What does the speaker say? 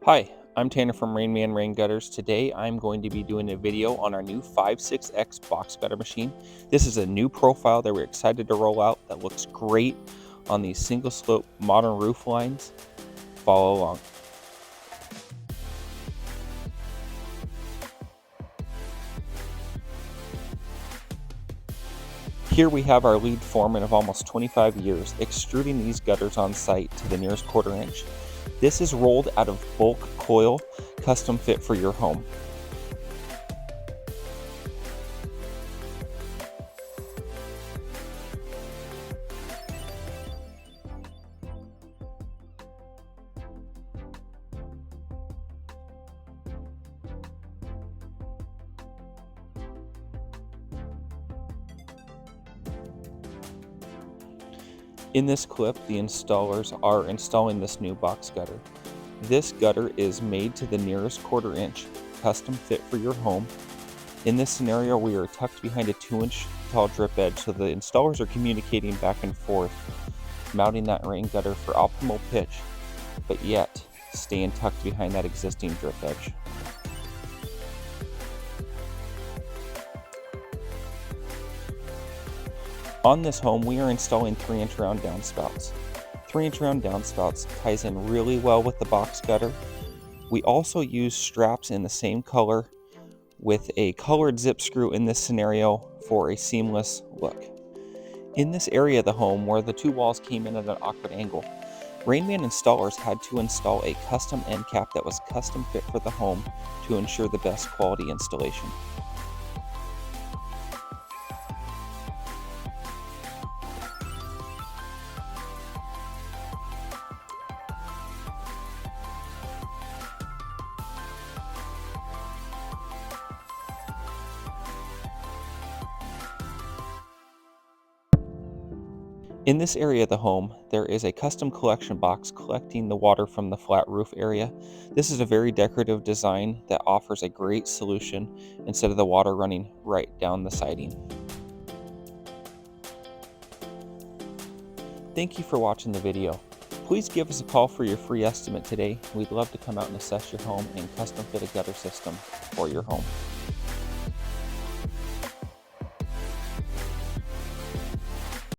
Hi, I'm Tanner from Rainman Rain Gutters. Today I'm going to be doing a video on our new 56X box gutter machine. This is a new profile that we're excited to roll out that looks great on these single slope modern roof lines. Follow along. Here we have our lead foreman of almost 25 years extruding these gutters on site to the nearest quarter inch. This is rolled out of bulk coil, custom fit for your home. In this clip, the installers are installing this new box gutter. This gutter is made to the nearest quarter inch, custom fit for your home. In this scenario, we are tucked behind a 2-inch tall drip edge, so the installers are communicating back and forth, mounting that rain gutter for optimal pitch, but yet staying tucked behind that existing drip edge. On this home, we are installing 3-inch round downspouts. 3-inch round downspouts ties in really well with the box gutter. We also use straps in the same color with a colored zip screw in this scenario for a seamless look. In this area of the home where the two walls came in at an awkward angle, Rainman installers had to install a custom end cap that was custom fit for the home to ensure the best quality installation. In this area of the home, there is a custom collection box collecting the water from the flat roof area. This is a very decorative design that offers a great solution instead of the water running right down the siding. Thank you for watching the video. Please give us a call for your free estimate today. We'd love to come out and assess your home and custom fit a gutter system for your home.